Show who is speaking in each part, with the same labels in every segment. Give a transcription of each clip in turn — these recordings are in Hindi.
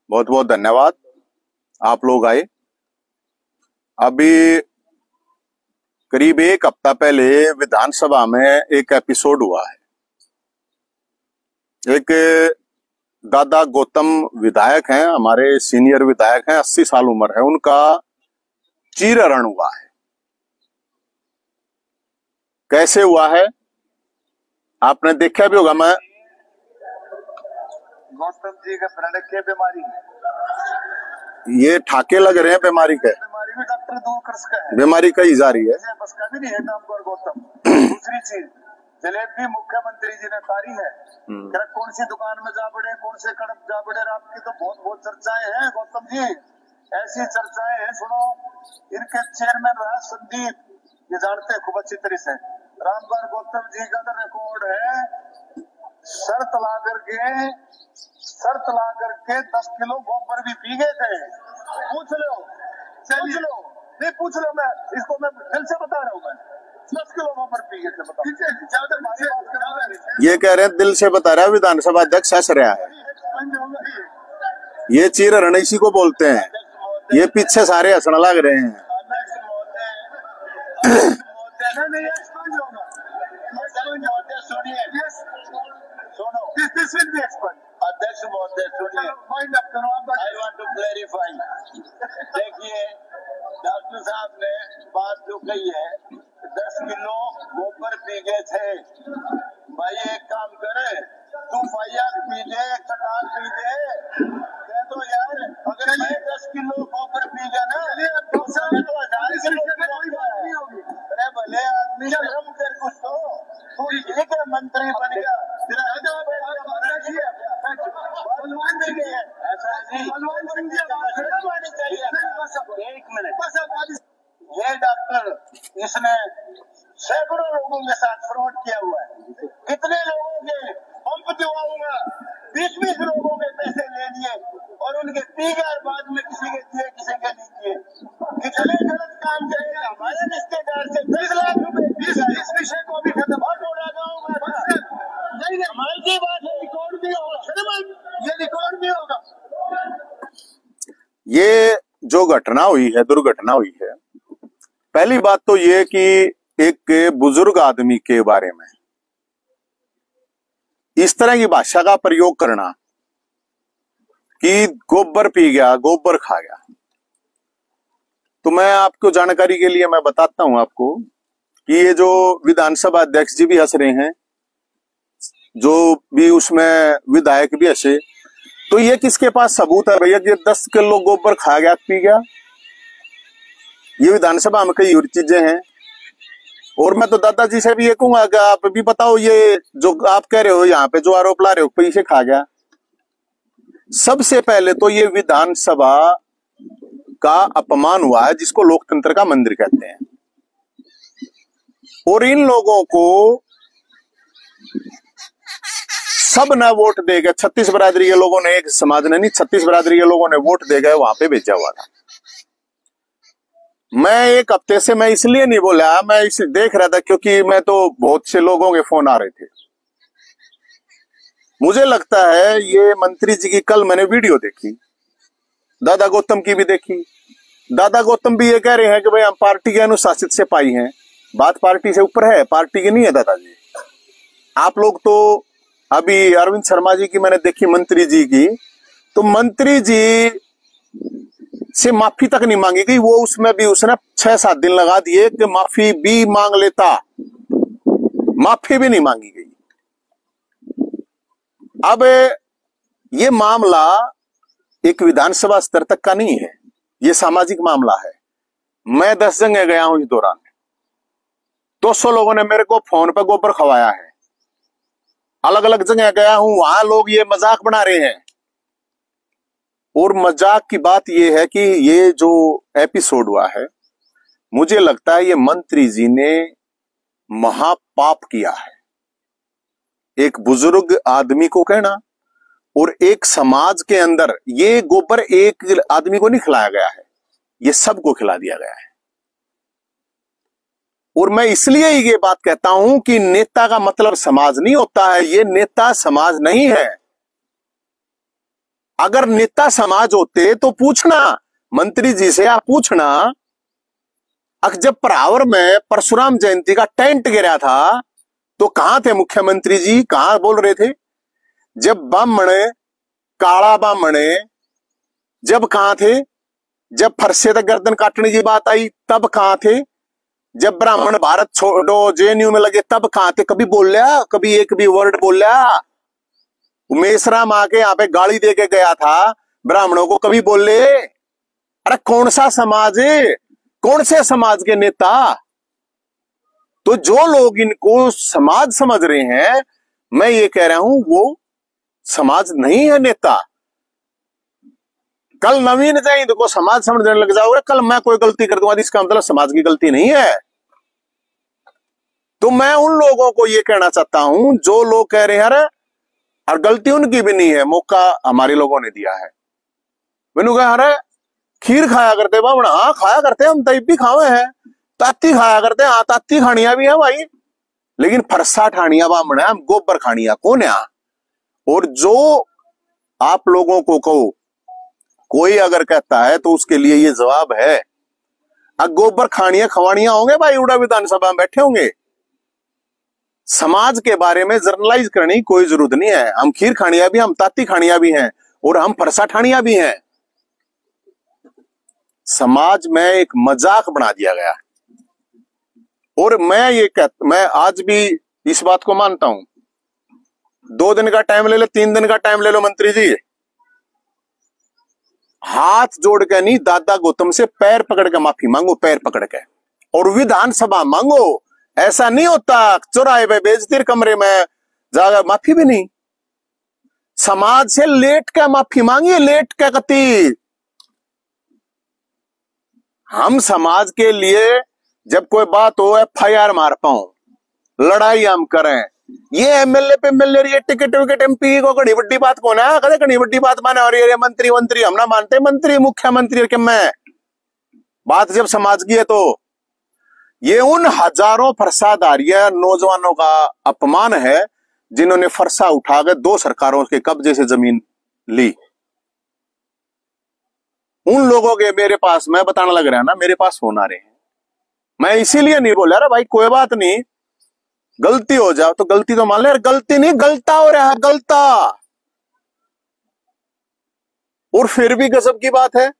Speaker 1: बहुत बहुत धन्यवाद। आप लोग आए। अभी करीब एक हफ्ता पहले विधानसभा में एक एपिसोड हुआ है। एक दादा गौतम विधायक हैं, हमारे सीनियर विधायक हैं, 80 साल उम्र है उनका, चीरहरण हुआ है। कैसे हुआ है आपने देखा भी होगा। मैं
Speaker 2: गौतम जी का प्रणक के बीमारी
Speaker 1: ये ठाके लग रहे हैं बीमारी के,
Speaker 2: बीमारी भी डॉक्टर दूर कर सका है।
Speaker 1: बीमारी कही जा रही है।
Speaker 2: बस का भी नहीं है नाम पर गौतम। दूसरी चीज जलेबी मुख्यमंत्री जी ने तारी है। कौन सी दुकान में जा पड़े, कौन से कड़प जा पड़े, आपकी तो बहुत बहुत चर्चाएं हैं गौतम जी। ऐसी चर्चाएं हैं, सुनो। इनके चेयरमैन रहा संदीप, ये जानते हैं खूब अच्छी तरह से। रामगढ़ गौतम जी का तो रिकॉर्ड है, शर्त ला करके 10 किलो गोबर भी पी गए थे। पूछ लो नहीं, पूछ लो। मैं इसको मैं दिल से बता रहा हूँ। मैं 10 किलो गोबर पी गए थे। बताओ।
Speaker 1: ये कह रहे हैं दिल से बता रहा है विधानसभा अध्यक्ष हंस रहा है। ये चीरहरण इसी को बोलते हैं। ये पीछे सारे हंसने लग रहे हैं।
Speaker 2: अध्यक्ष महोदय सुनिए, आई वांट टू क्लैरिफाई। देखिए, डॉक्टर साहब ने बात जो कही है, 10 किलो गोबर पी गए थे। भाई एक काम करे, तू फाइया पी ले, कटार पी ले, कह दो यार अगर मैं 10 किलो गोबर पी गया ना तो 1000 किलो कोई होगी। अरे भले आदमी शर्म कर कुछ तो, तू ठीक है मंत्री बन गया, एक मिनट। ये डॉक्टर इसने सैकड़ों लोगों के साथ फ्रॉड किया हुआ है। कितने लोगों के पंप दिवाऊंगा, 20-20 लोगों के पैसे ले लिए और उनके 30,000 बाद में किसी के दिए, किसी के नहीं दिए। कितने गलत काम करेगा हमारे रिश्तेदार से 10 लाख रुपए। इस विषय को भी खत्म हो रहा हूँ। नहीं कमाल की बात है, रिकॉर्ड भी होगा। ये रिकॉर्ड भी होगा।
Speaker 1: ये जो घटना हुई है, दुर्घटना हुई है, पहली बात तो ये कि एक बुजुर्ग आदमी के बारे में इस तरह की भाषा का प्रयोग करना कि गोबर पी गया, गोबर खा गया। तो मैं आपको जानकारी के लिए मैं बताता हूं आपको कि ये जो विधानसभा अध्यक्ष जी भी हंस रहे हैं, जो भी उसमें विधायक भी हंसे, तो ये किसके पास सबूत है भैया कि 10 किलो गोबर खा गया, पी गया? ये विधानसभा में कई और चीजें हैं। और मैं तो दादाजी से भी ये कहूंगा कि आप भी बताओ, ये जो आप कह रहे हो यहाँ पे जो आरोप ला रहे हो पैसे खा गया, सबसे पहले तो ये विधानसभा का अपमान हुआ है, जिसको लोकतंत्र का मंदिर कहते हैं। और इन लोगों को सब न वोट दे गए, 36 बरादरी के लोगों ने, एक समाज ने नहीं, 36 बरादरी के लोगों ने वोट दे गए, वहां पे भेजा हुआ था। मैं एक हफ्ते से मैं इसलिए नहीं बोला, मैं इसे देख रहा था क्योंकि मैं तो बहुत से लोगों के फोन आ रहे थे। मुझे लगता है ये मंत्री जी की, कल मैंने वीडियो देखी, दादा गौतम की भी देखी। दादा गौतम भी ये कह रहे हैं कि भाई हम पार्टी के अनुशासित से पाई हैं। बात पार्टी से ऊपर है, पार्टी की नहीं है दादाजी। आप लोग तो अभी अरविंद शर्मा जी की मैंने देखी, मंत्री जी की, तो मंत्री जी से माफी तक नहीं मांगी गई। वो उसमें भी उसने 6-7 दिन लगा दिए कि माफी भी मांग लेता, माफी भी नहीं मांगी गई। अब ये मामला एक विधानसभा स्तर तक का नहीं है, ये सामाजिक मामला है। मैं 10 जगह गया हूं इस दौरान, 200 लोगों ने मेरे को फोन पर गोबर खवाया है। अलग अलग जगह गया हूं, वहां लोग ये मजाक बना रहे हैं। और मजाक की बात यह है कि ये जो एपिसोड हुआ है, मुझे लगता है ये मंत्री जी ने महापाप किया है। एक बुजुर्ग आदमी को कहना, और एक समाज के अंदर ये गोबर एक आदमी को नहीं खिलाया गया है, ये सबको खिला दिया गया है। और मैं इसलिए ये बात कहता हूं कि नेता का मतलब समाज नहीं होता है। ये नेता समाज नहीं है। अगर नेता समाज होते तो पूछना, मंत्री जी से आप पूछना, जब परावर में परशुराम जयंती का टेंट गिरा था तो कहां थे मुख्यमंत्री जी, कहां बोल रहे थे? जब ब्राह्मण, काला ब्राह्मण, जब कहां थे? जब फरसे तक गर्दन काटने की बात आई तब कहां थे? जब ब्राह्मण भारत छोड़ो जेएनयू में लगे तब कहां थे? कभी बोल लिया? कभी एक भी वर्ड बोल लिया? मेसराम आके यहाँ पे गाली दे के गया था ब्राह्मणों को, कभी बोल ले? अरे कौन सा समाज है, कौन से समाज के नेता? तो जो लोग इनको समाज समझ रहे हैं, मैं ये कह रहा हूं वो समाज नहीं है नेता। कल नवीन जैन को समाज समझने लग जाओगे, कल मैं कोई गलती कर दूंगा इसका मतलब समाज की गलती नहीं है। तो मैं उन लोगों को ये कहना चाहता हूं जो लोग कह रहे हैं अरे और गलती उनकी भी नहीं है, मौका हमारे लोगों ने दिया है। मैंने कहा अरे खीर खाया करते बाबा, हाँ खाया करते हम, तब भी खावे हैं, ताती खाया करते, हाँ ताती खानिया भी है भाई, लेकिन फरसा ठानिया बामण है, हम गोबर खानिया कौन है? और जो आप लोगों को कहो, कोई अगर कहता है तो उसके लिए ये जवाब है, अब गोबर खानिया खवानिया होंगे भाई, उड़ा विधानसभा में बैठे होंगे। समाज के बारे में जर्नलाइज करने की कोई जरूरत नहीं है। हम खीर खानिया भी, हम ताती खानिया भी हैं और हम फरसा ठानिया भी हैं। समाज में एक मजाक बना दिया गया और मैं आज भी इस बात को मानता हूं। 2 दिन का टाइम ले लो, 3 दिन का टाइम ले लो मंत्री जी, हाथ जोड़ के नहीं, दादा गौतम से पैर पकड़ के माफी मांगो, पैर पकड़ के, और विधानसभा मांगो। ऐसा नहीं होता चौराहे पे बेइज्जती कमरे में जाकर माफी भी नहीं। समाज से लेट के माफी मांगिए, लेट के कती। हम समाज के लिए जब कोई बात हो FIR मार पाओ, लड़ाई हम करें, ये एमएलए पे मिल रही है टिकट विकेट, MP को कड़ी बड़ी बात कौन है? कदे कड़ी बड़ी बात माने, और ये मंत्री हम ना मानते, मंत्री मुख्यमंत्री के मैं बात जब समाज की है तो ये उन हजारों फरसादारिया नौजवानों का अपमान है जिन्होंने फरसा उठाकर 2 सरकारों के कब्जे से जमीन ली। उन लोगों के मेरे पास, मैं बताने लग रहा है ना, मेरे पास फोन आ रहे हैं। मैं इसीलिए नहीं बोला रहा भाई कोई बात नहीं, गलती हो जाओ तो गलती तो मान ले, गलती नहीं गलता हो रहा है, गलता। और फिर भी गजब की बात है,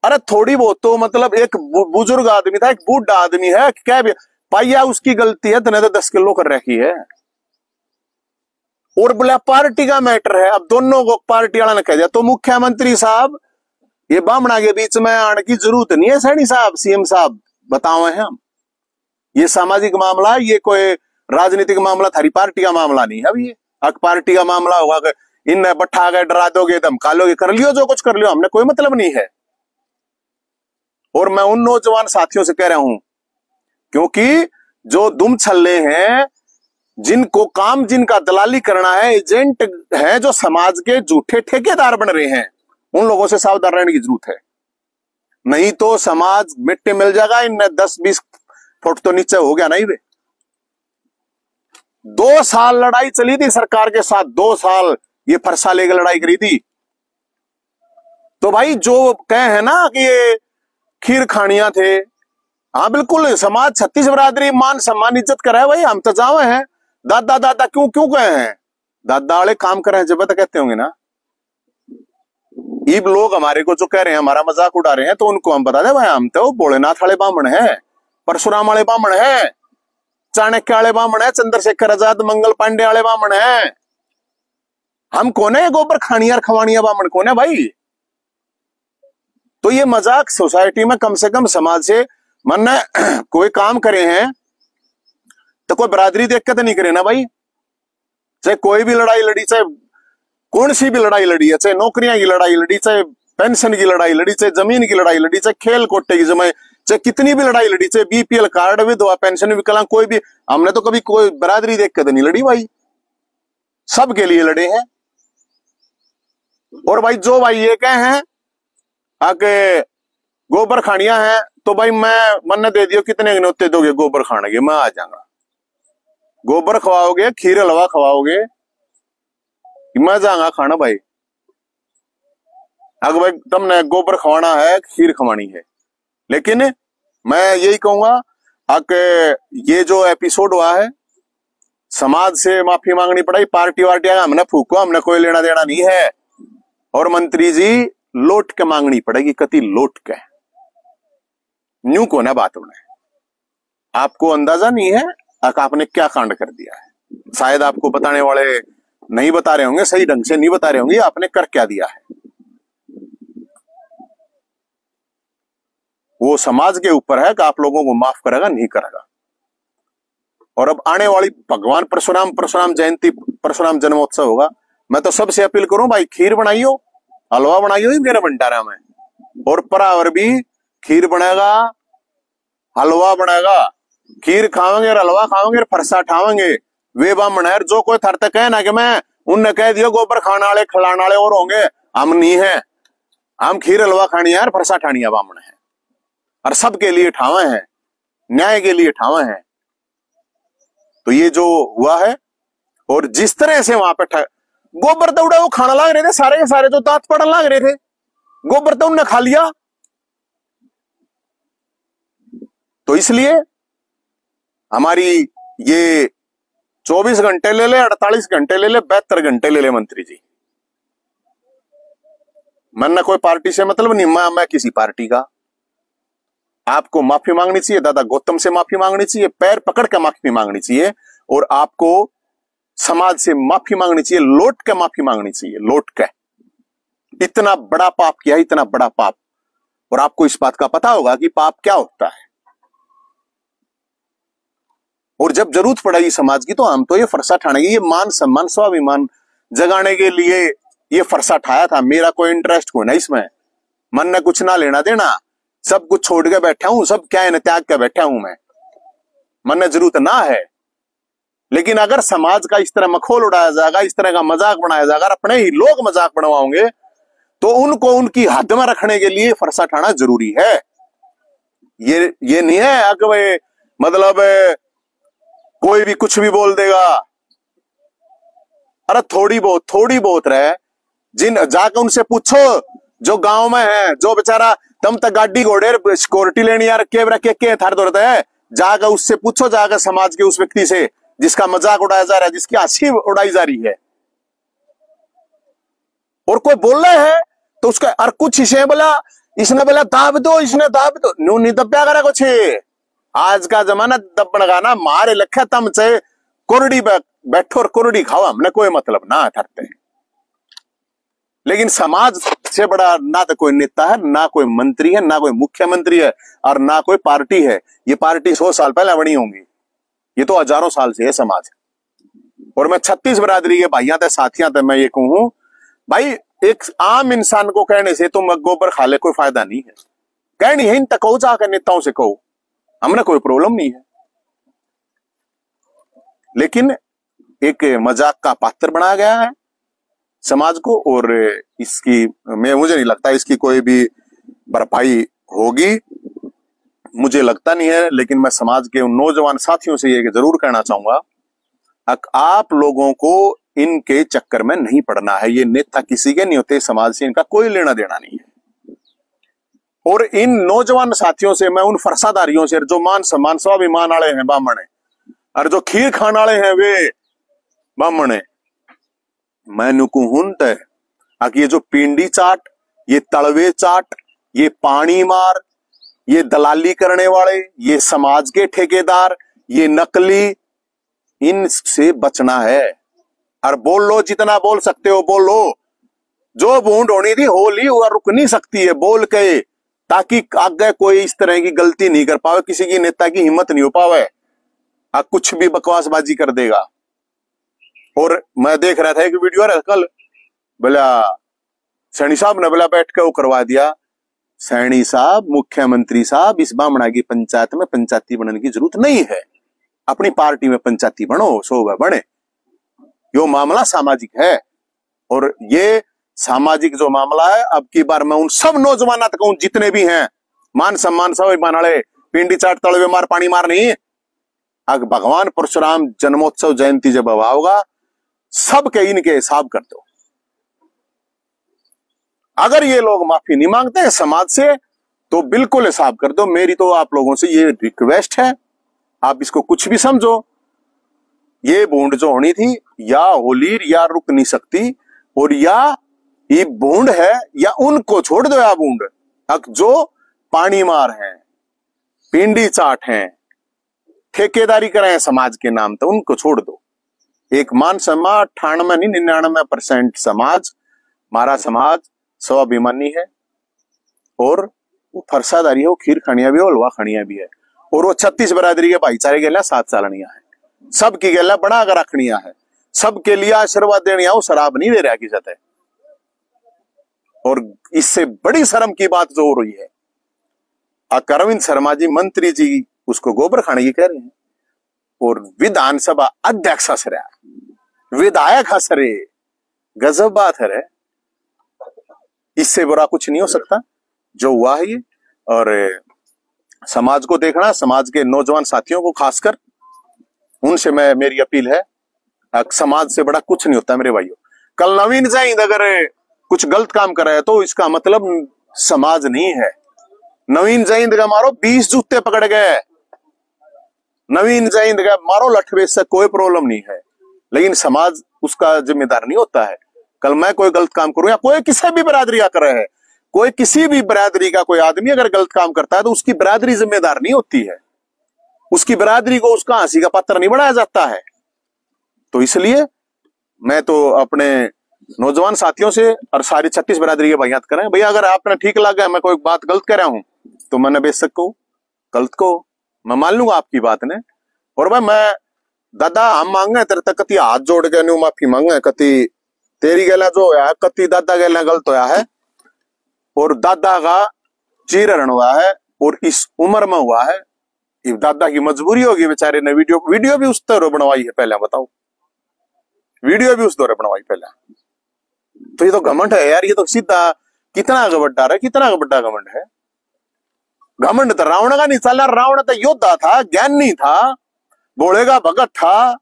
Speaker 1: अरे थोड़ी बहुत तो मतलब एक बुजुर्ग आदमी था, एक बूढ़ा आदमी है, क्या पाइया उसकी गलती है, तने तो 10 किलो कर रखी है। और बोला पार्टी का मैटर है, अब दोनों को पार्टी वाला ने कह दिया तो मुख्यमंत्री साहब ये बामणा के बीच में आने की जरूरत नहीं है। सैनी साहब, CM साहब बताओ हैं हम, ये सामाजिक मामला, ये कोई राजनीतिक मामला, थारी पार्टी का मामला नहीं है। अब ये अक पार्टी का मामला होगा, इन बैठा गए, डरा दोगे, धमका लोगे, कर लियो जो कुछ कर लियो, हमने कोई मतलब नहीं है। और मैं उन नौजवान साथियों से कह रहा हूं, क्योंकि जो दुम छल्ले हैं, जिनको काम, जिनका दलाली करना है, एजेंट है, जो समाज के झूठे ठेकेदार बन रहे हैं, उन लोगों से सावधान रहने की जरूरत है। नहीं तो समाज मिट्टी मिल जाएगा, इनने 10-20 फुट तो नीचे हो गया नहीं वे। 2 साल लड़ाई चली थी सरकार के साथ, 2 साल ये फरसा लेकर लड़ाई करी थी। तो भाई जो कहे हैं ना कि ये खीर खानिया थे, हाँ बिल्कुल, समाज 36 बरादरी मान सम्मान इज्जत करे भाई, हम तो जावे हैं। दादा दादा क्यों कहे हैं? दादा वाले काम कर रहे हैं जब तक कहते होंगे ना। ये लोग हमारे को जो कह रहे हैं, हमारा मजाक उड़ा रहे हैं, तो उनको हम बता दे भाई, हम तो भोलेनाथ वाले बामण हैं, परशुराम वाले बामण हैं, चाणक्य वाले बामण है, चंद्रशेखर आजाद, मंगल पांडे वाले बामण हैं। हम कौन है गोबर खानिया खवानिया बामण कौन है भाई? तो ये मजाक सोसाइटी में कम से कम समाज से मन कोई काम करे हैं तो कोई बरादरी देख के तो नहीं करे ना भाई। चाहे कोई भी लड़ाई लड़ी, चाहे कौन सी भी लड़ाई लड़ी है, चाहे नौकरियां की लड़ाई लड़ी, चाहे पेंशन की लड़ाई लड़ी, चाहे जमीन की लड़ाई लड़ी, चाहे खेल कोटे की जमाई, चाहे कितनी भी लड़ाई लड़ी, चाहे BPL कार्ड, विधवा पेंशन, विकलांग, कोई भी, हमने तो कभी कोई बरादरी देख के तो नहीं लड़ी भाई, सबके लिए लड़े हैं। और भाई जो भाई ये कहे हैं आके गोबर खानिया है, तो भाई मैं मन दे दियो, कितने न्योते दोगे गोबर खाने के, मैं आ जाऊंगा। गोबर खवाओगे, खीर हलवा खवाओगे, कि मैं जाऊंगा खाना भाई, अगर भाई तुमने गोबर खवाना है, खीर खवानी है। लेकिन मैं यही कहूंगा, अगर ये जो एपिसोड हुआ है, समाज से माफी मांगनी पड़ेगी, पार्टी वार्टी हमने फूको, हमने कोई लेना देना नहीं है। और मंत्री जी लौट के मांगनी पड़ेगी, कति लौट के। न्यू को ना बात होना है, आपको अंदाजा नहीं है आपने क्या कांड कर दिया है। शायद आपको बताने वाले नहीं बता रहे होंगे, सही ढंग से नहीं बता रहे होंगे आपने कर क्या दिया है। वो समाज के ऊपर है कि आप लोगों को माफ करेगा नहीं करेगा। और अब आने वाली भगवान परशुराम जयंती, परशुराम जन्मोत्सव होगा। मैं तो सबसे अपील करूं भाई, खीर बनाइयो, हलवा बनाइयो ही मेरा भंडारा में, और परावर भी खीर बनेगा, हलवा बनेगा। खीर खावेंगे, हलवा खावेंगे, फरसा ठावेंगे। वे ब्राह्मण है जो कोई थर तक है ना कि मैं उनने कह दिया गोबर खाने वाले खिलाने वाले और होंगे, हम नहीं है। हम खीर हलवा खानी है, फरसा ठानी है, ब्राह्मण है, और सबके लिए ठावे हैं, न्याय के लिए ठावे हैं। तो ये जो हुआ है, और जिस तरह से वहां पे गोबर दौड़ा वो खाना लाग रहे थे, सारे के सारे जो दांत पड़न लाग रहे थे, गोबर तो उनने खा लिया। तो इसलिए हमारी ये 24 घंटे ले ले, 48 घंटे ले ले, 72 घंटे ले ले मंत्री जी, मैं कोई पार्टी से मतलब नहीं, मैं किसी पार्टी का। आपको माफी मांगनी चाहिए, दादा गौतम से माफी मांगनी चाहिए, पैर पकड़ के माफी मांगनी चाहिए, और आपको समाज से माफी मांगनी चाहिए, लौट के माफी मांगनी चाहिए, लौट के। इतना बड़ा पाप किया, इतना बड़ा पाप, और आपको इस बात का पता होगा कि पाप क्या होता है। और जब जरूरत पड़ेगी समाज की तो हम तो ये फरसा ठानेंगे। ये मान सम्मान स्वाभिमान जगाने के लिए ये फरसा ठाया था। मेरा कोई इंटरेस्ट कोई ना इसमें, मन ने कुछ ना लेना देना, सब कुछ छोड़ के बैठा हूं, सब क्या है त्याग के बैठा हूं मैं, मन ने जरूरत ना है। लेकिन अगर समाज का इस तरह मखौल उड़ाया जाएगा, इस तरह का मजाक बनाया जाएगा, अपने ही लोग मजाक बनवाओगे, तो उनको उनकी हद में रखने के लिए फरसा ठाना जरूरी है। ये नहीं है अगर मतलब कोई भी कुछ भी बोल देगा। अरे थोड़ी बहुत रहे, जिन जाकर उनसे पूछो जो गांव में है, जो बेचारा तम तक गाड़ी घोड़े सिक्योरिटी लेनी यार के थार दौड़ता है, जाकर उससे पूछो, जाकर समाज के उस व्यक्ति से जिसका मजाक उड़ाया जा रहा है, जिसकी हंसी उड़ाई जा रही है, और कोई बोल रहा है तो उसका और कुछ इसे बोला, इसने बोला दाब दो, इसने दाब दो, नो नहीं दब्या करा कुछ। आज का जमाना दबन गाना मारे लखे तम से कोरडी बैठो और कोरडी खाओ, हमने कोई मतलब ना ठरते। लेकिन समाज से बड़ा ना तो कोई नेता है, ना कोई मंत्री है, ना कोई मुख्यमंत्री है, और ना कोई पार्टी है। ये पार्टी 100 साल पहले बनी होंगी, ये तो हजारों साल से है समाज। और मैं 36 बरादरी के भाइयों थे, साथियों थे, मैं ये कहूं भाई, एक आम इंसान को कहने से तुम गोबर खा ले कोई फायदा नहीं है। कहनी है इन तक कहो, जाकर नेताओं से कहो, हमने कोई प्रॉब्लम नहीं है। लेकिन एक मजाक का पात्र बनाया गया है समाज को, और इसकी मुझे नहीं लगता इसकी कोई भी भरपाई होगी, मुझे लगता नहीं है। लेकिन मैं समाज के उन नौजवान साथियों से ये जरूर कहना चाहूंगा, आप लोगों को इनके चक्कर में नहीं पड़ना है। ये नेता किसी के नहीं होते, समाज से इनका कोई लेना देना नहीं है। और इन नौजवान साथियों से, मैं उन फरसादारियों से जो मान सम्मान स्वाभिमान वाले हैं ब्राह्मण है, और जो खीर खाने वाले हैं वे ब्राह्मण है, मैं नुकुहुंत है कि ये जो पिंडी चाट, ये तड़वे चाट, ये पानी मार, ये दलाली करने वाले, ये समाज के ठेकेदार, ये नकली, इनसे बचना है। और बोल लो, जितना बोल सकते हो बोल लो, जो बूंद होनी थी होली और रुक नहीं सकती है बोल के, ताकि आगे कोई इस तरह की गलती नहीं कर पावे, किसी की नेता की हिम्मत नहीं हो पावे, कुछ भी बकवासबाजी कर देगा। और मैं देख रहा था एक वीडियो है कल, बोला सैनी साहब ने बोला बैठ के वो करवा दिया। सैनी साहब, मुख्यमंत्री साहब, इस बामणा की पंचायत में पंचायती बनने की जरूरत नहीं है, अपनी पार्टी में पंचायती बनो, शोभा बने। यो मामला सामाजिक है, और ये सामाजिक जो मामला है, अब की बार मैं उन सब नौजवान तक कहूं जितने भी हैं, मान सम्मान सब वाले, पिंडी चाट तड़वे मार पानी मार नहीं, भगवान परशुराम जन्मोत्सव जयंती जब होगा, सबके इनके हिसाब कर दो। अगर ये लोग माफी नहीं मांगते हैं समाज से तो बिल्कुल हिसाब कर दो। मेरी तो आप लोगों से ये रिक्वेस्ट है, आप इसको कुछ भी समझो, ये बूंद जो होनी थी या होली या रुक नहीं सकती, और या ये बूंद है या उनको छोड़ दो, या बूंद जो पानी मार हैं, पिंडी चाट हैं, ठेकेदारी कर रहे हैं समाज के नाम तो उनको छोड़ दो। एक मान समाज 98 नहीं 99% समाज, हमारा समाज स्वाभिमानी है, और वो फरसादारी है, वो खीर खनिया भी है, हलवा खनिया भी है, और वो 36 बरादरी के भाईचारे के लिए 7 सालनिया है, सबकी गला बना कर रखनिया है, सबके लिए आशीर्वाद देनिया, वो शराब नहीं दे रहा की सतह। और इससे बड़ी शर्म की बात जो हो रही है, अरविंद शर्मा जी मंत्री जी उसको गोबर खाने की कह रहे हैं, और विधानसभा अध्यक्ष हंस रहा, विधायक हंस रहे, गजब बात है रे। इससे बुरा कुछ नहीं हो सकता जो हुआ है ये। और समाज को देखना, समाज के नौजवान साथियों को खासकर, उनसे मेरी अपील है, समाज से बड़ा कुछ नहीं होता मेरे भाइयों। कल नवीन जाइंद अगर कुछ गलत काम कर रहा है तो इसका मतलब समाज नहीं है। नवीन जाइंद का मारो 20 जूते पकड़ गए, नवीन जाइंद का मारो लठबेज से कोई प्रॉब्लम नहीं है, लेकिन समाज उसका जिम्मेदार नहीं होता है। कल मैं कोई गलत काम करूं या कोई किसी भी बरादरी का कर रहा है, कोई किसी भी बरादरी का कोई आदमी अगर गलत काम करता है तो उसकी बरादरी जिम्मेदार नहीं होती है, उसकी बरादरी को उसका हंसी का पात्र नहीं बनाया जाता है। तो इसलिए मैं तो अपने नौजवान साथियों से और सारी 36 बरादरी के भाइयात करें, भैया अगर आपने ठीक लगा मैं कोई बात गलत कर रहा हूं तो मैंने बेशक को गलत को मैं मान लूंगा आपकी बात ने। और भाई मैं दादा हम मांगे तेरे तक कति हाथ जोड़ के न्यू माफी मांगे, कति तेरी गला जो होया है, कति दादा गला गलत होया है, और दादा का चीरण हुआ है, और इस उम्र में हुआ है, दादा की मजबूरी होगी बेचारे ने। वीडियो भी उस तरह बनवाई है पहले, बताओ वीडियो भी उस दौरे बनवाई पहले। तो ये तो घमंड है यार, ये तो सीधा कितना बड़ा है, कितना बड़ा घमंड है। घमंड तो रावण का नहीं चला, रावण तो योद्धा था, ज्ञानी था, भोले का भगत था।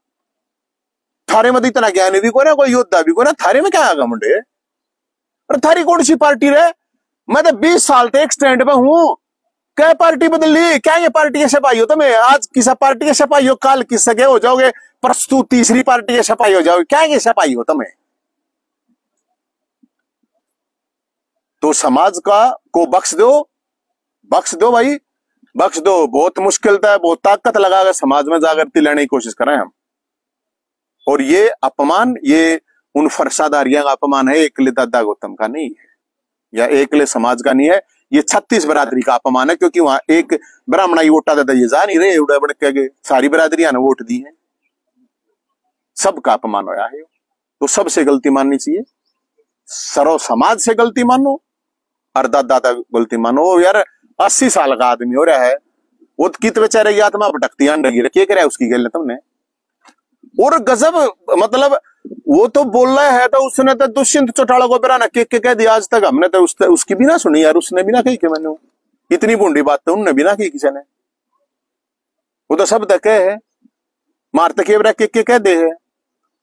Speaker 1: थारे में तो इतना ज्ञानी भी कोई ना, कोई योद्धा भी कोई ना, थारे में क्या घमंड है? और थारी कौन सी पार्टी रे? मैं तो 20 साल से एक स्टैंड पे हूं, क्या पार्टी बदल ली? क्या ये पार्टी के सिपाही हो तुम्हें? आज किस पार्टी के सिपाही हो, काल किस सगे हो जाओगे, परसों तीसरी पार्टी के सिपाही हो जाओगे, क्या ये सिपाही हो तुम्हें? तो समाज का को बख्श दो भाई, बख्श दो। बहुत मुश्किल था, बहुत ताकत लगाकर समाज में जागृति लेने की कोशिश करें हम। और ये अपमान, ये उन फरसादारियां का अपमान है, एकले दादा गौतम का नहीं है, या एकले समाज का नहीं है, ये 36 बरादरी का अपमान है। क्योंकि वहां एक ब्राह्मण ही वोटा देता, ये जा नहीं रहे उड़ा बड़ के, सारी बरादरियां ने वोट दी है, सबका अपमान होया है। तो सबसे गलती माननी चाहिए, सरो समाज से गलती मानो और दादा गलती मानो। यार 80 साल का आदमी हो रहा है, वो कित बेचारे की आत्मा भटकती क्या करे उसकी गल तुमने। और गजब मतलब वो तो बोल रहा है, तो उसने तो दुष्यंत चौटाला को बेरा ना के कह दिया, आज तक हमने तो उसकी भी ना सुनी यार, उसने भी ना कही कि मैंने इतनी बूंदी बात तो उनने भी ना की किसी ने। वो तो सब तक है मारते के कह दे है,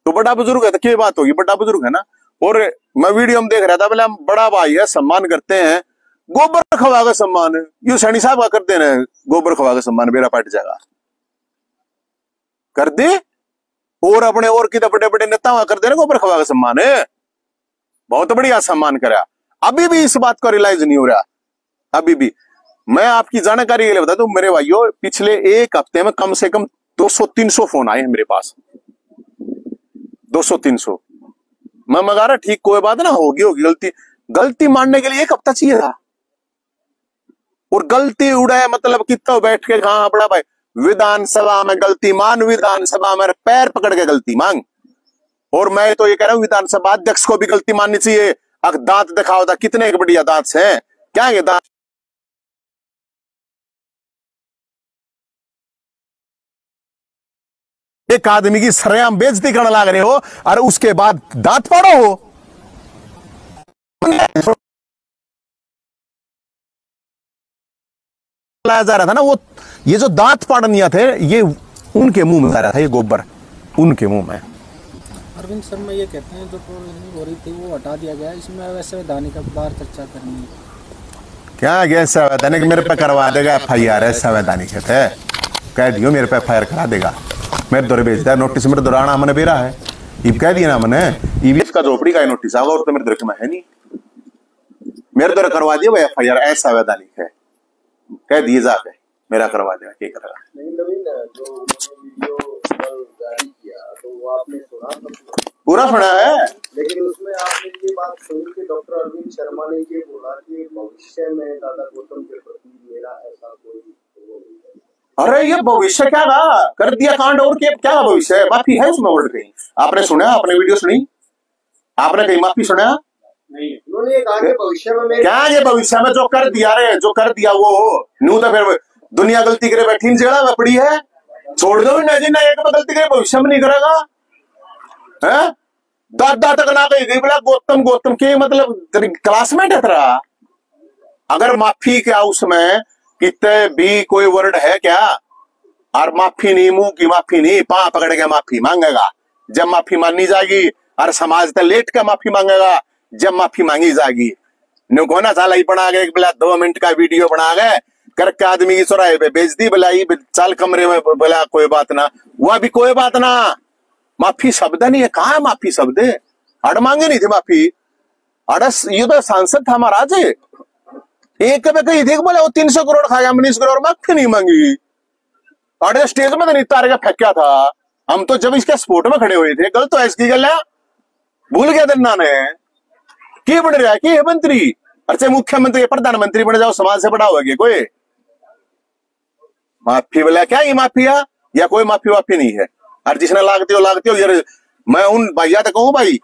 Speaker 1: तो बड़ा बुजुर्ग है तो क्या बात होगी, बड़ा बुजुर्ग है ना। और मैं वीडियो में देख रहा था, बोले हम बड़ा भाई है, सम्मान करते हैं, गोबर खवा का सम्मान, यू सैनी साहब का कर देना, गोबर खवा का सम्मान बेरा पाट जाएगा कर दे, और अपने और की बड़े बड़े नेता कर देना गोबर खवा का सम्मान है, बहुत बढ़िया सम्मान करा। अभी भी इस बात को रियलाइज नहीं हो रहा, अभी भी। मैं आपकी जानकारी के लिए बता दूं मेरे भाइयों, पिछले एक हफ्ते में कम से कम 200-300 फोन आए हैं मेरे पास, 200-300। मैं मगा रहा ठीक कोई बात ना, होगी गलती मानने के लिए एक हफ्ता चाहिए था, और गलती उड़ाए मतलब कितना बैठ के, हाँ बड़ा भाई विधानसभा में गलती मान, विधानसभा में पैर पकड़ के गलती मांग। और मैं तो ये कह रहा हूं विधानसभा अध्यक्ष को भी गलती माननी चाहिए। अब दांत दिखाओ था, कितने बढ़िया दांत हैं, क्या ये दांत एक आदमी की सरेआम बेइज्जती करने लग रहे हो और उसके बाद दांत पाड़ो हो। लाया जा रहा था ना, वो ये जो दांत पाड़निया थे ये उनके मुंह में जा रहा था, ये गोबर उनके मुंह में।
Speaker 3: अरविंद शर्मा ये कहते हैं जो प्रोहिबिशन हो रही थी वो हटा दिया गया, इसमें अवैधानिक बार चर्चा करनी है।
Speaker 1: क्या गया संवैधानिक मेरे पे करवा देगा FIR है संवैधानिक है, कह दियो मेरे पे FIR करा देगा, मेरे दौरे भेज दिया नोटिस, मेरे दौराना हमने बेरा है इब कह दिया ना मैंने ईवीएस का झोपड़ी का नोटिस आगा और तो मेरे दौरे में है नहीं, मेरे दौरे करवा दिया वो FIR असंवैधानिक है, कह दिए जाके मेरा करवा देगा क्या करेगा।
Speaker 2: नहीं नवीन, जो वीडियो कल जारी किया तो वो आपने सुना
Speaker 1: पूरा सुना है,
Speaker 2: लेकिन उसमें आपने ये बात सुनी कि डॉक्टर अरविंद शर्मा ने ये बोला कि भविष्य में दादा गौतम के प्रति मेरा ऐसा कोई,
Speaker 1: अरे ये भविष्य क्या रहा कर दिया कांड और क्या भविष्य है, माफी है उसमें वर्ड कहीं आपने सुना, आपने वीडियो सुनी, आपने कहीं माफी सुना
Speaker 2: नहीं, उन्होंने ये कहा कि भविष्य में
Speaker 1: क्या ये भविष्य में जो कर दिया रे जो कर दिया वो नू तो फिर दुनिया गलती करे बैठी जेड़ा में पड़ी है, छोड़ दो ना जी ना एक में गलती करे भविष्य में नहीं करेगा है, दादा तक ना कही बोला गौतम गौतम के मतलब क्लासमेट है तेरा, अगर माफी क्या उसमें कितने भी कोई वर्ड है क्या, और माफी नहीं मुंह की माफी नहीं पां पकड़ के माफी मांगेगा, जब माफी मांगनी जाएगी और समाज तो लेट के माफी मांगेगा जब माफी मांगी जाएगी, नुकोना साला ही बना गए बोला 2 मिनट का वीडियो बना गए करके आदमी की चौराहे पे बेच दी, बोला चाल कमरे में बोला कोई बात ना, वह भी कोई बात ना, माफी शब्द नहीं है, कहा है माफी शब्द, अड़ मांगी नहीं थी माफी, अड़स ये तो सांसद था महाराज, एक पे कही देख बोला वो 300 करोड़ खाया मनीष करोड़ माफी नहीं मांगी, अड़े स्टेज में तो नहीं तार के फेंका था, हम तो जब इसके स्पोर्ट में खड़े हुए थे, गलत तो ऐसी गल है, भूल गया दन्ना ने की बन रहा है कि मंत्री, अरे मुख्यमंत्री प्रधानमंत्री बन जाओ समाज से बड़ा होगा कोई, माफी बोला क्या ये माफिया या कोई माफी वाफी नहीं है, और जिसने लागती हो यार, मैं उन भैया तो कहूं भाई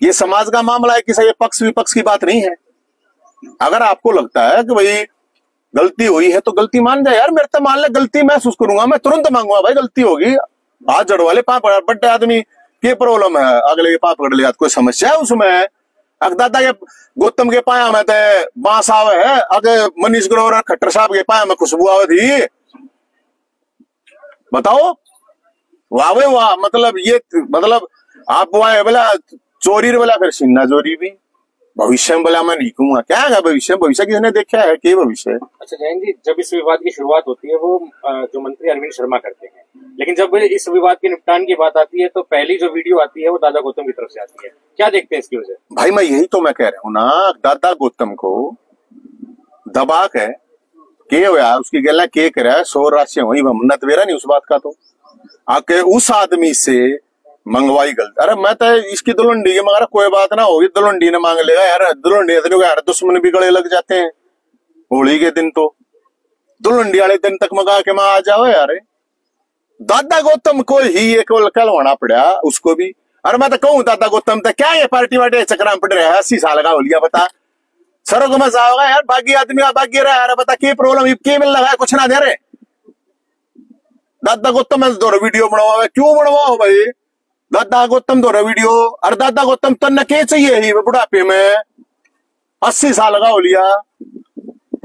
Speaker 1: ये समाज का मामला है, किसी पक्ष विपक्ष की बात नहीं है, अगर आपको लगता है कि भाई गलती हुई है तो गलती मान जाए यार, मेरे तो मान ले गलती महसूस करूंगा मैं तुरंत मांगूंगा भाई गलती होगी, हाथ जड़ वाले पाप बड्डे आदमी की प्रॉब्लम है, अगले के पाप पकड़ लिया कोई समस्या है उसमें, दादा के गौतम के पाया में तो बांस आवे है, अगर मनीष ग्रोवर खट्टर साहब के पाया में खुशबू आवे थी, बताओ वावे वाह, मतलब ये मतलब आप वहां बोला चोरी बोला फिर सिन्हा चोरी भी, भविष्य में बोला मैं नहीं कहूंगा क्या है भविष्य, भविष्य किसने देखा है कि भविष्य।
Speaker 4: अच्छा जैन जी, जब इस विवाद की शुरुआत होती है वो जो मंत्री अरविंद शर्मा करते हैं, लेकिन जब इस विवाद के निपटान की बात आती है तो पहली जो वीडियो आती है वो दादा गौतम की तरफ से आती है, क्या देखते हैं इसकी वजह?
Speaker 1: भाई मैं यही तो मैं कह रहा हूँ ना, दादा गौतम को दबा के यार उसकी गला के करे 100 राशि वही मन्नत वेरा नहीं उस बात का, तो आके उस आदमी से मंगवाई गलत, अरे मैं तो इसकी दुल्हंडी के मगर कोई बात ना होगी, दुल्हंडी ने मांग लेगा यार, दुल्हंडी यार दुश्मन भी गले लग जाते हैं, होली के दिन तो दुल्हंडी वाले दिन तक मंगा के आ जाओ यार, दादा गौतम को ही एक कल होना पड़ा उसको भी, अरे मैं तो कहूँ दादा गौतम तो क्या ये पार्टी वार्टी चक्कर में पड़ रहा है, 80 साल का हो लिया बता, सरों को मजा होगा यार, बाकी आदमी का बाकी रहा यार, बता क्या प्रॉब्लम क्या मिल रहा है, कुछ ना दे रहे, दादा गौतम में दो वीडियो बनवाओ, क्यों बनवाओ भाई दादा गौतम दो वीडियो, अरे दादा गौतम तन्ने क्या चाहिए ही बुढ़ापे में, 80 साल का हो लिया,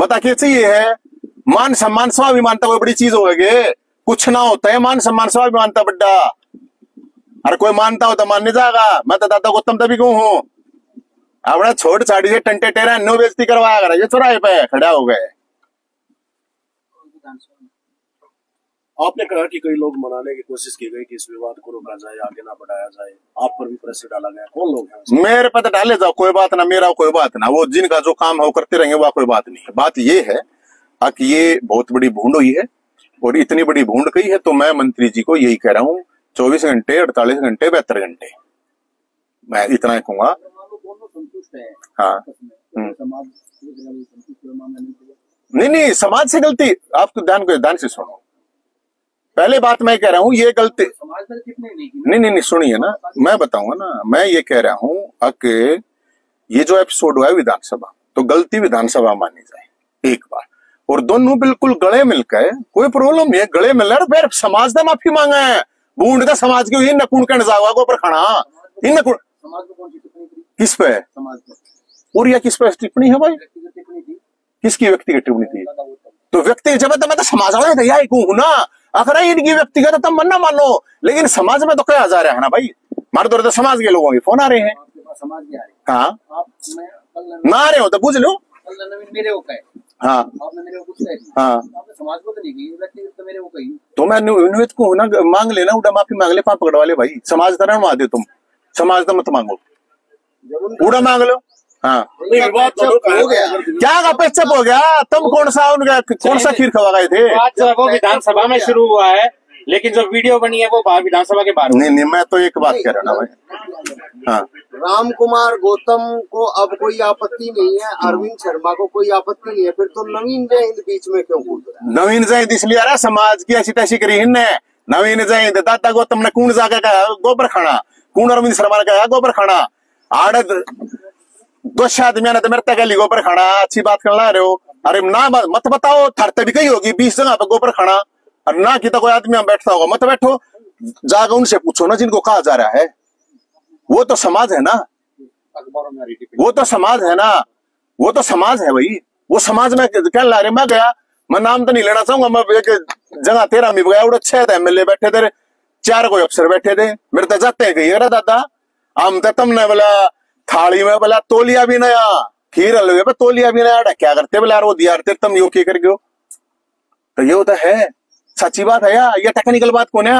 Speaker 1: बता क्या चाहिए है, मान सम्मान स्वाभिमान तो कोई बड़ी चीज होगी, कुछ ना होता है मान सम्मान स्वाभिमान तो बड्डा, अरे कोई मानता हो तो मानने जाएगा, मैं तो दादा गौतम तभी कहूं हूं, अपना छोड़ छाड़ी से टंटे टेरा नो बेइज्जती करवाया कर, ये चौराहे पे खड़ा हो गए।
Speaker 5: आपने कहा कि कई लोग मनाने की कोशिश की गई कि इस विवाद को रोका जाए, आगे ना बढ़ाया जाए, आप पर भी प्रेशर डाला गया, कौन लोग हैं?
Speaker 1: मेरे पे तो डाले जाओ कोई बात ना, मेरा कोई बात ना, वो जिनका जो काम है वो करते रहेंगे, वह कोई बात नहीं है, बात ये है कि ये बहुत बड़ी भूंड हुई है, और इतनी बड़ी भूंड गई है, तो मैं मंत्री जी को यही कह रहा हूँ 24 घंटे 48 घंटे 72 घंटे मैं इतना कहूंगा। हाँ नहीं समाज से गलती, आपको ध्यान से सुनो, पहले बात मैं कह रहा हूँ ये गलती नहीं सुनिए ना, मैं बताऊंगा ना, मैं ये कह रहा हूँ कि ये जो एपिसोड हुआ है विधानसभा, तो गलती विधानसभा मानी जाए एक बार, और दोनों बिल्कुल गले मिलकर, कोई प्रॉब्लम नहीं है, गले मिलना है, फिर समाज ने माफी मांगा है, बूंद का समाज की इन नकुन कर जावा को पर खाना इन नकुन किस पे और या किस पे टिप्पणी है भाई, किसकी व्यक्तिगत टिप्पणी थी, तो व्यक्ति जब मैं तो समाज वाला है ना, अगर इनकी व्यक्तिगत तब मन ना मानो, लेकिन समाज में तो क्या जा रहा है ना भाई, मार दो, समाज के लोगों के फोन आ रहे हैं।
Speaker 3: समाज के आ रहे
Speaker 1: हाँ
Speaker 3: आप, मैं कल
Speaker 1: ना आ रहे हो तो पूछ लो।
Speaker 3: कल नवीन मेरे को कहे,
Speaker 1: हाँ
Speaker 3: आपने मेरे को कुछ कहा,
Speaker 1: हाँ
Speaker 3: आपने समाज को तो नहीं की, व्यक्तिगत तो मेरे को कही।
Speaker 1: तो मैं निवेद को ना मांग लेना, उड़ा माफी मांग ले, पाप पकड़वा ले भाई। समाज तरह मार दे, तुम समाज तो मत मांगो, उड़ा मांग लो। हाँ
Speaker 5: विवाद दोनों का हो गया,
Speaker 1: क्या का पेचअप हो गया? तुम कौन सा खीर खवा गए थे?
Speaker 4: बात जो है वो विधानसभा में शुरू हुआ है, लेकिन जो वीडियो बनी है वो बाहर विधानसभा के बाहर।
Speaker 1: नहीं, मैं तो एक बात कह रहा ना भाई। हाँ
Speaker 6: राम कुमार गौतम को अब कोई आपत्ति नहीं है, अरविंद शर्मा को कोई आपत्ति नहीं है, फिर तो नवीन जयंत बीच में क्यों कूद रहा है?
Speaker 1: नवीन जयंत इसलिए आ रहा, समाज की ऐसी तैसी करी इनने। नवीन जयंत दादा गौतम ने कूण जाके कहा गोबर खाना, कूण अरविंद शर्मा ने कहा गोबर खाना, आड़ दो आदमी ने तो मेरे तक गोबर खाना। अच्छी बात करना रहे हो? अरे ना मत बताओ, थरते भी कही होगी 20 जगह पे गोबर खाना, और ना कि तो कोई आदमी हम बैठता होगा। मत बैठो, जाकर उनसे पूछो ना जिनको कहा जा रहा है। वो तो समाज है ना, वो तो समाज है ना, वो तो समाज है भाई। वो समाज में क्या ला रहे? मैं गया, मैं नाम तो नहीं लेना चाहूंगा, मैं एक जगह 13 में गया, उड़े 6 MLA बैठे थे, 4 कोई अफसर बैठे थे। मेरे तो जाते हैं कही दादा हम तो तुमने बोला थाली में बोला तोलिया भी नया, खीर हलवे पे तोलिया भी नया, क्या करते बोला वो दिया तुम यो के करके हो। तो ये होता है, सच्ची बात है यार, ये टेक्निकल बात कौन है?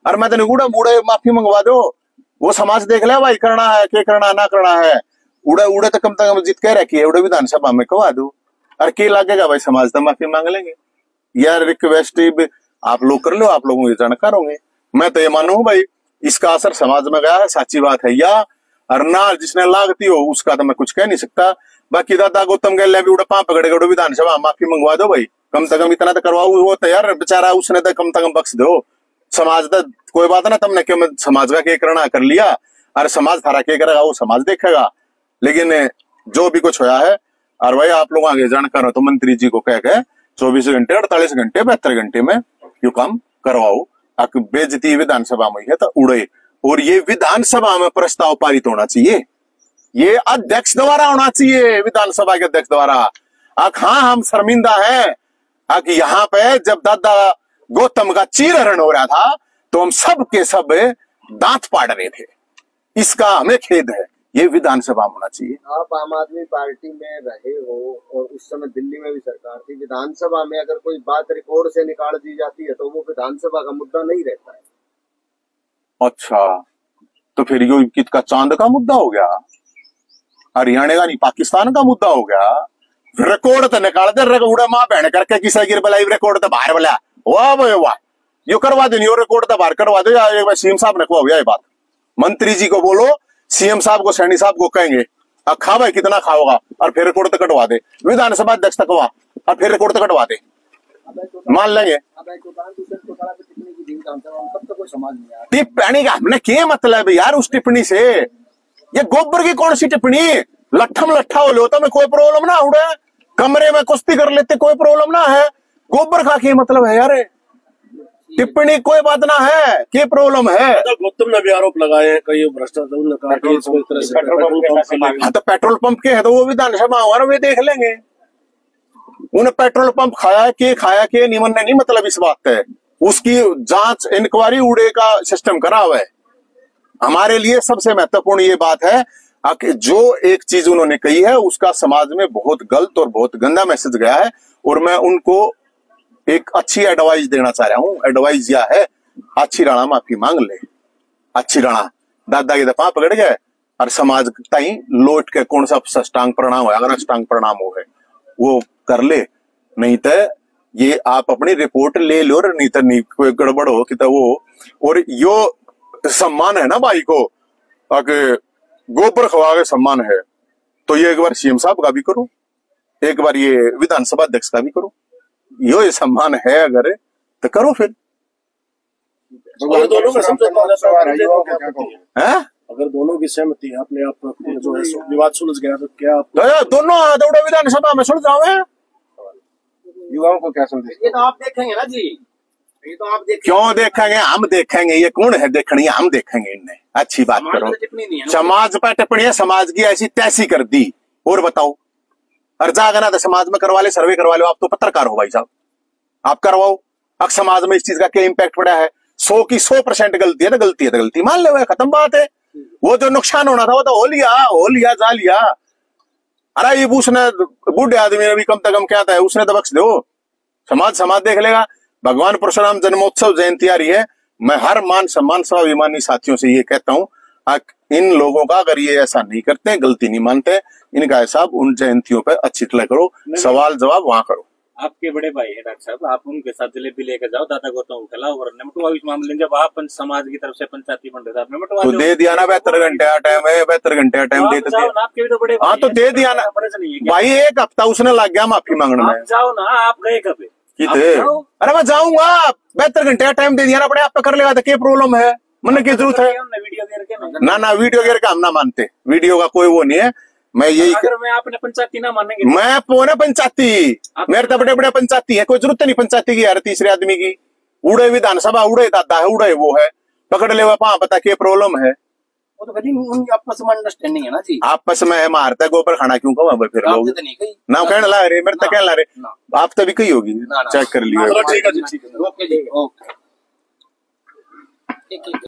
Speaker 1: और मैं तो उड़ा बूढ़े माफी मंगवा दो, वो समाज देख ले भाई, करना है क्या करना ना करना है। उड़े उड़े तो कम से कम जीत के रखी है, उड़े विधानसभा में कवा दो। और क्या लगेगा भाई, समाज तो माफी मांग लेंगे यार। रिक्वेस्ट आप लोग कर लो, आप लोगों के जानकार होंगे। मैं तो ये मानू भाई इसका असर समाज में गया है, सच्ची बात है। या और ना जिसने लागती हो उसका तो मैं कुछ कह नहीं सकता। बाकी दादा गौतम गहले भी उड़ा पाप पकड़े गड़ो विधानसभा माफी मंगवा दो भाई, कम से कम इतना तो करवाओ। वो तो यार बेचारा उसने तो कम से कम बख्श दो। समाज तो कोई बात ना, तुमने क्यों समाज का क्या करना कर लिया, अरे समाज थारा क्या करेगा वो समाज देखेगा। लेकिन जो भी कुछ होया है, और भाई आप लोग आगे जानकार हो तो मंत्री जी को कह के 24 घंटे 48 घंटे 72 घंटे में यू काम करवाओ। बेइज्जती विधानसभा में है तो उड़े। और ये विधानसभा में प्रस्ताव पारित होना चाहिए, ये अध्यक्ष द्वारा होना चाहिए, विधानसभा के अध्यक्ष द्वारा। हाँ हम शर्मिंदा हैं कि यहाँ पे जब दादा गौतम का चीरहरण हो रहा था तो हम सब के सब दांत पाड़ रहे थे, इसका हमें खेद है। ये विधानसभा में होना चाहिए।
Speaker 6: आप आम आदमी पार्टी में रहे हो और उस समय दिल्ली में भी सरकार थी, विधानसभा में अगर कोई बात रिकॉर्ड से निकाल दी जाती है तो वो विधानसभा का मुद्दा नहीं रहता है।
Speaker 1: अच्छा, तो फिर यो किसका चांद का मुद्दा हो गया, हरियाणा का नहीं पाकिस्तान का मुद्दा हो गया। रिकॉर्ड तो निकाल दे, उड़ा माँ बहन करके किसी गिर बलाई रिकॉर्ड तो बाहर बोला वाह भाई वाह, यो करवा दो, यो रिकॉर्ड तो बाहर करवा दो। या सीएम साहब ने कहा ये बात, मंत्री जी को बोलो, सीएम साहब को सैनी साहब को कहेंगे खा भाई कितना खाओगा, और फिर रिकॉर्ड तो कटवा दे। विधानसभा अध्यक्ष तक हुआ और फिर रिकॉर्ड तो कटवा दे, मान लेंगे। टिप्पणी का हमने क्या मतलब यार उस टिप्पणी से? ये गोबर की कौन सी टिप्पणी? लट्ठम लट्ठा हो लो तो मैं कोई प्रॉब्लम ना उड़े, कमरे में कुश्ती कर लेते कोई प्रॉब्लम ना है। गोबर का क्या मतलब है यार? टिप्पणी कोई बात ना है, क्या प्रॉब्लम है?
Speaker 5: गौतम ने भी आरोप लगाए कई भ्रष्टाचार।
Speaker 1: हाँ तो पेट्रोल पंप के है तो वो विधानसभा हुआ, वे देख लेंगे। उन्हें पेट्रोल पंप खाया के निमन ने नहीं मतलब इस बात है, उसकी जांच इंक्वायरी उड़े का सिस्टम करा हुआ है। हमारे लिए सबसे महत्वपूर्ण ये बात है कि जो एक चीज उन्होंने कही है उसका समाज में बहुत गलत और बहुत गंदा मैसेज गया है, और मैं उनको एक अच्छी एडवाइस देना चाह रहा हूं। एडवाइस यह है, अच्छी राणा माफी मांग ले। अच्छी राणा दादा के दफा पकड़ गए और समाज ताई लौट के कौन सा अष्टांग प्रणाम हो, अगर अष्टांग प्रणाम हो है वो कर ले, नहीं तो ये आप अपनी रिपोर्ट ले लो, नहीं तो नहीं कोई गड़बड़ हो कि तो वो। और यो सम्मान है ना भाई को, अगर गोबर खवा के सम्मान है तो ये एक बार सीएम साहब का भी करो, एक बार ये विधानसभा अध्यक्ष का भी करो। यो ये सम्मान है अगर तो करो फिर।
Speaker 5: अगर दोनों में समझौता
Speaker 1: है,
Speaker 5: अगर दोनों की सहमति है, अपने आप जो है विवाद सुलझ गया तो क्या
Speaker 1: दोनों दौड़ो विधानसभा में सुलझाओ?
Speaker 6: युवाओं को क्या संदेश? ये तो आप देखेंगे ना जी, ये तो आप देखेंगे।
Speaker 1: क्यों देखेंगे? हम देखेंगे, ये कौन है देखनी? हम देखेंगे इनने। अच्छी बात करो, समाज पर टिप्पणी है, समाज की ऐसी तैसी कर दी। और बताओ, और जागना तो समाज में करवा ले, सर्वे करवा लो। आप तो पत्रकार हो भाई साहब, आप करवाओ। अब समाज में इस चीज का क्या इम्पैक्ट पड़ा है? 100 की 100% गलती है तो गलती है तो गलती मान ले, खत्म बात है। वो जो नुकसान होना था वो तो हो लिया जा लिया। अरे ये उसने बूढ़े आदमी ने भी कम से कम क्या था, उसने तो बख्श दो, समाज देख लेगा। भगवान परशुराम जन्मोत्सव जयंती आ रही है। मैं हर मान सम्मान स्वाभिमानी साथियों से ये कहता हूँ, इन लोगों का अगर ये ऐसा नहीं करते, गलती नहीं मानते, इनका हिसाब उन जयंतियों पर अच्छी तरह करो, सवाल जवाब वहां करो।
Speaker 7: आपके बड़े भाई है डॉक्टर साहब, आप उनके साथ जलेबी लेकर जाओ, दादा गौतम को खिलाओ और निपटवाओ इस मामले में। जब आप समाज की तरफ से पंचायती फंड
Speaker 1: तो दे दिया ना, 72 घंटे का टाइम है, 72 घंटे का टाइम दे दिया।
Speaker 7: आपके भी तो बड़े
Speaker 1: हाँ तो दे दिया ना भाई, 1 हफ्ता उसने लग गया माफी मांगने में।
Speaker 7: जाओ ना, आप गए कब?
Speaker 1: अरे मैं जाऊंगा, 72 घंटे का टाइम दे दिया ना, अपने आप पे कर लेगा तो क्या प्रॉब्लम है, मन की जरूरत है ना वीडियो गेर का हम ना मानते, वीडियो का कोई वो नहीं है। मैं यही
Speaker 7: मैं आपने पंचायती ना मानेंगे,
Speaker 1: मैं पोने पंचायती, मेरे तो बड़े बड़े पंचायती है, कोई जरूरत नहीं पंचायती की यार, तीसरे आदमी की। उड़े विधानसभा उड़े दादा है, उड़े वो है, पकड़ ले वहां, पता क्या प्रॉब्लम है।
Speaker 3: वो तो कभी उनकी आपस में अंडरस्टैंडिंग है ना जी, आपस
Speaker 1: में मारता है गोबर खाना क्यों कहो फिर लोग ना कहने ला रहे, मेरे तक कहने ला रहे, आप तभी कही होगी, चेक कर लिया।
Speaker 7: ठीक है।